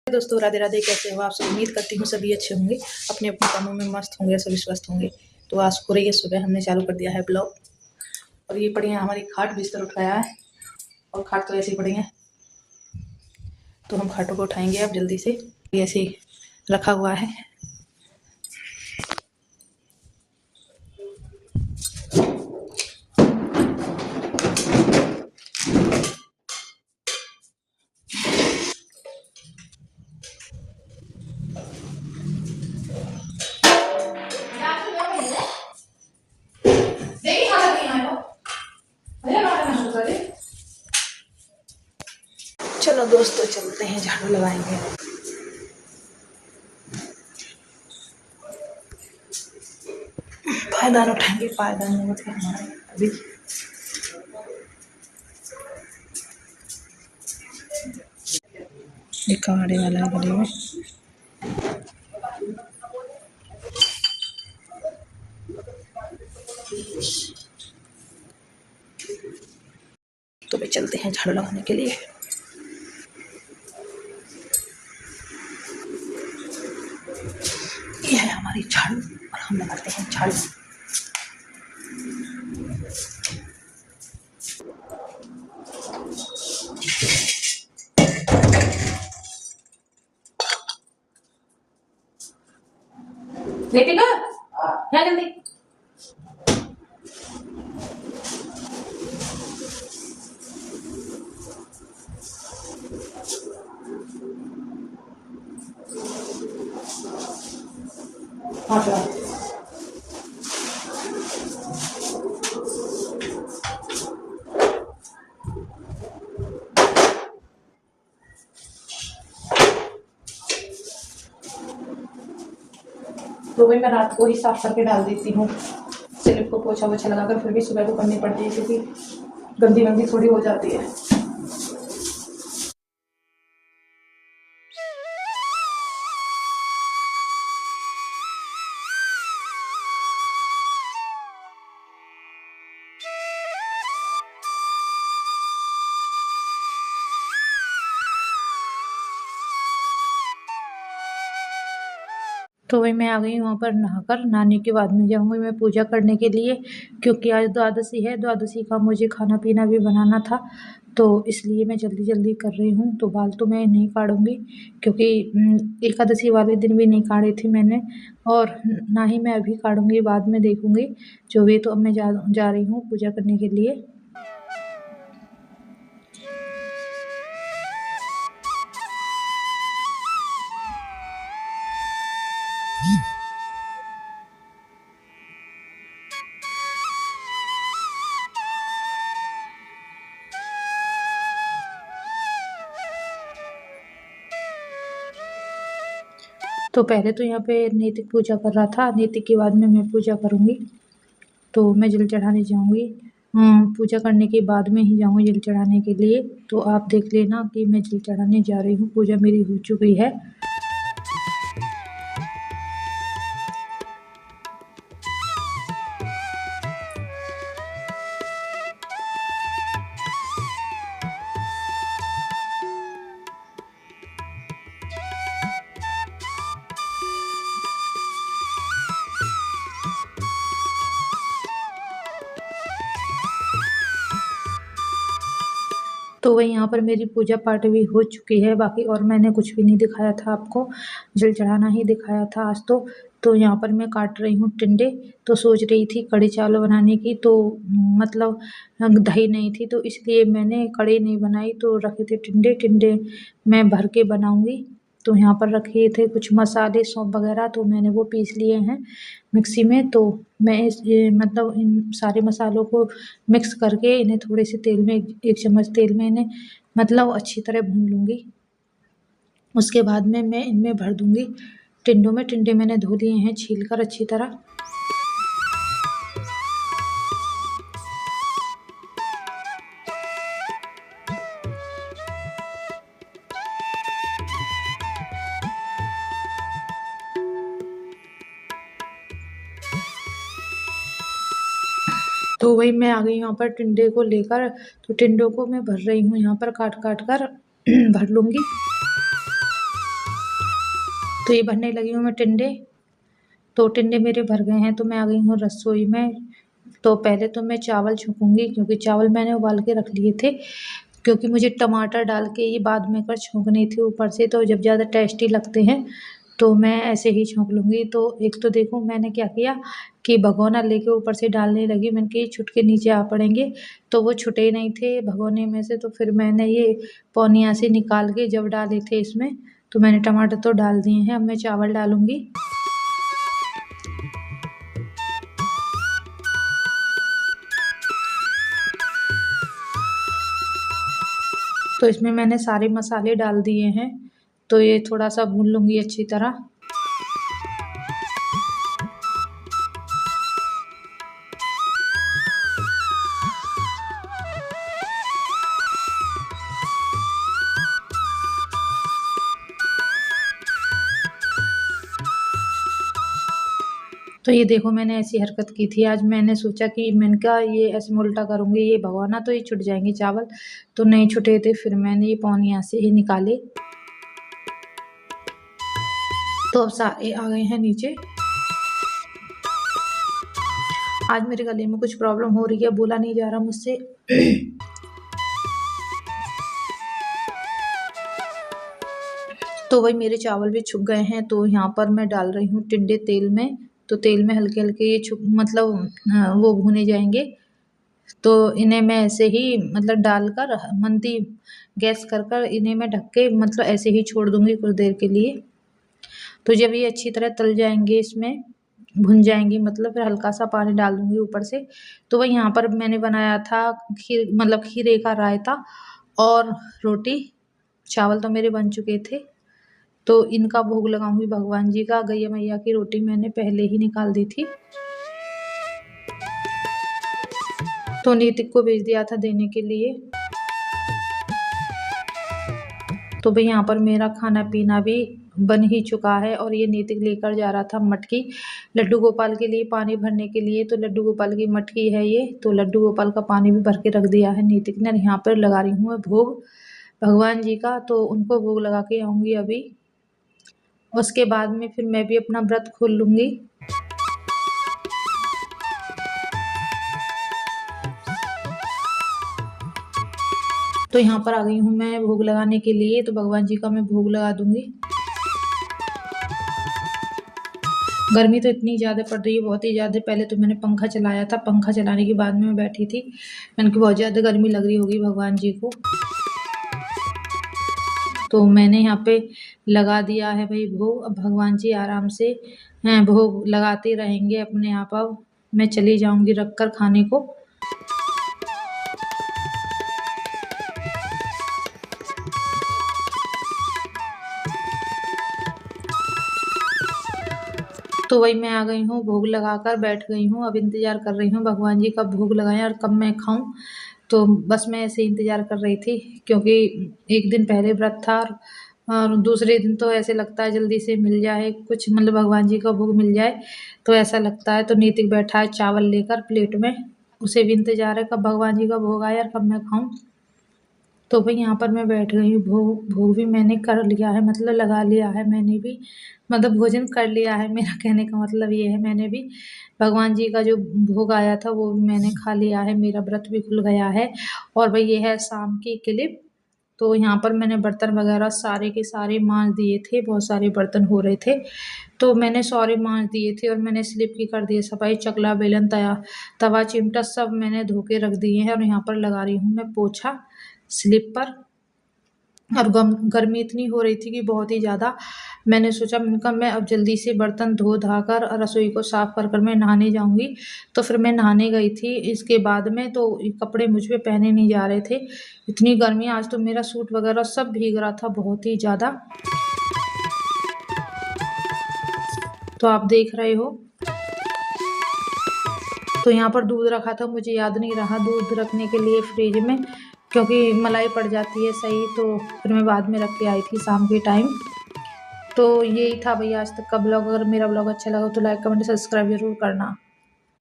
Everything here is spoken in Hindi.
दोस्तों राधे राधे, कैसे हो आप सब। उम्मीद करती हूँ सभी अच्छे होंगे, अपने अपने कामों में मस्त होंगे, सभी स्वस्थ होंगे। तो आज हो रही है सुबह, हमने चालू कर दिया है ब्लॉग। और ये पड़ी है हमारी खाट, बिस्तर उठाया है और खाट तो ऐसे ही पड़ी है, तो हम खाटों को उठाएंगे अब जल्दी से। ये ऐसे ही रखा हुआ है। चलो दोस्तों चलते हैं, झाड़ू लगाएंगे। पायदान उठाएंगे, पायदान नहीं होते हमारे अभी। ये कबाड़े वाला है गले में। तो भी चलते हैं झाड़ू लगाने के लिए। ये है हमारी झाड़ू और हम लगाते हैं झाड़ू। बेटिका क्या जल्दी। हाँ तो भाई मैं रात को ही साफ करके डाल देती हूँ, स्लिप को पोछा वोछा लगाकर। फिर भी सुबह को करनी पड़ती है क्योंकि गंदी गंदी थोड़ी हो जाती है। तो वही मैं आ गई वहाँ पर नहाकर। नहाने के बाद में जाऊँगी मैं पूजा करने के लिए, क्योंकि आज द्वादशी है। द्वादशी का मुझे खाना पीना भी बनाना था, तो इसलिए मैं जल्दी जल्दी कर रही हूँ। तो बाल तो मैं नहीं काटूँगी, क्योंकि एकादशी वाले दिन भी नहीं काटे थे मैंने, और ना ही मैं अभी काटूँगी, बाद में देखूँगी जो भी। तो अब मैं जा रही हूँ पूजा करने के लिए। तो पहले तो यहाँ पे नैतिक पूजा कर रहा था, नैतिक के बाद में मैं पूजा करूँगी। तो मैं जल चढ़ाने जाऊँगी, पूजा करने के बाद में ही जाऊँगी जल चढ़ाने के लिए। तो आप देख लेना कि मैं जल चढ़ाने जा रही हूँ, पूजा मेरी हो चुकी है। तो वही यहाँ पर मेरी पूजा पाठ भी हो चुकी है बाकी, और मैंने कुछ भी नहीं दिखाया था आपको, जल चढ़ाना ही दिखाया था आज तो यहाँ पर मैं काट रही हूँ टिंडे। तो सोच रही थी कढ़ी चावल बनाने की, तो मतलब दही नहीं थी, तो इसलिए मैंने कढ़ी नहीं बनाई। तो रखे थे टिंडे, टिंडे मैं भर के बनाऊँगी। तो यहाँ पर रखे थे कुछ मसाले, सौंफ वगैरह, तो मैंने वो पीस लिए हैं मिक्सी में। तो मैं ये मतलब इन सारे मसालों को मिक्स करके इन्हें थोड़े से तेल में, एक चम्मच तेल में इन्हें मतलब अच्छी तरह भून लूँगी। उसके बाद में मैं इनमें भर दूँगी टिंडों में। टिंडे मैंने धो लिए हैं छील कर अच्छी तरह। तो वही मैं आ गई यहाँ पर टिंडे को लेकर। तो टिंडों को मैं भर रही हूँ यहाँ पर, काट काट कर भर लूँगी। तो ये भरने लगी हूँ मैं टिंडे। तो टिंडे मेरे भर गए हैं तो मैं आ गई हूँ रसोई में। तो पहले तो मैं चावल छौंकूंगी, क्योंकि चावल मैंने उबाल के रख लिए थे, क्योंकि मुझे टमाटर डाल के ये बाद में कर छौंकनी थी ऊपर से, तो जब ज़्यादा टेस्टी लगते हैं तो मैं ऐसे ही छौंक लूँगी। तो एक तो देखो मैंने क्या किया कि भगोना लेके ऊपर से डालने लगी, मैंने कहा छुटके नीचे आ पड़ेंगे, तो वो छुटे नहीं थे भगोने में से। तो फिर मैंने ये पौनिया से निकाल के जब डाले थे इसमें, तो मैंने टमाटर तो डाल दिए हैं। अब मैं चावल डालूँगी। तो इसमें मैंने सारे मसाले डाल दिए हैं, तो ये थोड़ा सा भून लूँगी अच्छी तरह। तो ये देखो मैंने ऐसी हरकत की थी आज। मैंने सोचा कि मैंने कहा ये ऐसे मैं उल्टा करूँगी, ये भगोना तो ये छुट जाएंगे चावल, तो नहीं छुटे थे। फिर मैंने ये पौनिया से ही निकाले। तो अब सारे आ गए हैं नीचे। आज मेरे गले में कुछ प्रॉब्लम हो रही है, बोला नहीं जा रहा मुझसे। तो वही मेरे चावल भी छुप गए हैं। तो यहाँ पर मैं डाल रही हूँ टिंडे तेल में। तो तेल में हल्के हल्के ये मतलब वो भुने जाएंगे। तो इन्हें मैं ऐसे ही मतलब डालकर मंदी गैस कर इन्हें मैं ढक के मतलब ऐसे ही छोड़ दूंगी कुछ देर के लिए। तो जब ये अच्छी तरह तल जाएंगे, इसमें भुन जाएंगे, मतलब फिर हल्का सा पानी डाल दूंगी ऊपर से। तो वही यहाँ पर मैंने बनाया था खीर, मतलब खीरे का रायता और रोटी। चावल तो मेरे बन चुके थे, तो इनका भोग लगाऊंगी भगवान जी का। गैया मैया की रोटी मैंने पहले ही निकाल दी थी, तो नीतिक को भेज दिया था देने के लिए। तो भाई यहाँ पर मेरा खाना पीना भी बन ही चुका है। और ये नीतिक लेकर जा रहा था मटकी लड्डू गोपाल के लिए पानी भरने के लिए। तो लड्डू गोपाल की मटकी है ये, तो लड्डू गोपाल का पानी भी भर के रख दिया है नीतिक ने। यहाँ पर लगा रही हूँ मैं भोग भगवान जी का, तो उनको भोग लगा के आऊँगी अभी। उसके बाद में फिर मैं भी अपना व्रत खोल लूँगी। तो यहाँ पर आ गई हूँ मैं भोग लगाने के लिए। तो भगवान जी का मैं भोग लगा दूँगी। गर्मी तो इतनी ज़्यादा पड़ रही है, बहुत ही ज़्यादा। पहले तो मैंने पंखा चलाया था, पंखा चलाने के बाद में मैं बैठी थी। मैंने कहा बहुत ज़्यादा गर्मी लग रही होगी भगवान जी को। तो मैंने यहाँ पे लगा दिया है भाई भोग। अब भगवान जी आराम से भोग लगाते रहेंगे अपने आप। अब मैं चली जाऊँगी रख कर खाने को। तो वही मैं आ गई हूँ, भोग लगाकर बैठ गई हूँ। अब इंतज़ार कर रही हूँ भगवान जी कब भोग लगाएं और कब मैं खाऊं। तो बस मैं ऐसे इंतज़ार कर रही थी, क्योंकि एक दिन पहले व्रत था और दूसरे दिन तो ऐसे लगता है जल्दी से मिल जाए कुछ, मतलब भगवान जी का भोग मिल जाए तो ऐसा लगता है। तो नीतिक बैठा है चावल लेकर प्लेट में, उसे भी इंतज़ार है कब भगवान जी का भोग आए और कब मैं खाऊँ। तो भाई यहाँ पर मैं बैठ गई हूँ। भोग भोग भी मैंने कर लिया है, मतलब लगा लिया है मैंने भी, मतलब भोजन कर लिया है। मेरा कहने का मतलब ये है मैंने भी भगवान जी का जो भोग आया था वो भी मैंने खा लिया है। मेरा व्रत भी खुल गया है। और भाई ये है शाम की क्लिप। तो यहाँ पर मैंने बर्तन वगैरह सारे के सारे मांज दिए थे, बहुत सारे बर्तन हो रहे थे तो मैंने सारे मांज दिए थे। और मैंने स्लिप की कर दिए सफाई, चकला बेलन तवा चिमटा सब मैंने धो के रख दिए हैं। और यहाँ पर लगा रही हूँ मैं पोछा स्लिप पर। और गर्मी इतनी हो रही थी कि बहुत ही ज़्यादा। मैंने सोचा मैं अब जल्दी से बर्तन धो धा कर रसोई को साफ़ कर मैं नहाने जाऊंगी। तो फिर मैं नहाने गई थी। इसके बाद में तो कपड़े मुझ पे पहने नहीं जा रहे थे, इतनी गर्मी। आज तो मेरा सूट वगैरह सब भीग रहा था बहुत ही ज़्यादा। तो आप देख रहे हो। तो यहाँ पर दूध रखा था, मुझे याद नहीं रहा दूध रखने के लिए फ्रिज में, क्योंकि मलाई पड़ जाती है सही। तो फिर मैं बाद में रख के आई थी शाम के टाइम। तो यही था भैया आज तक का ब्लॉग। अगर मेरा ब्लॉग अच्छा लगा तो लाइक कमेंट सब्सक्राइब जरूर करना।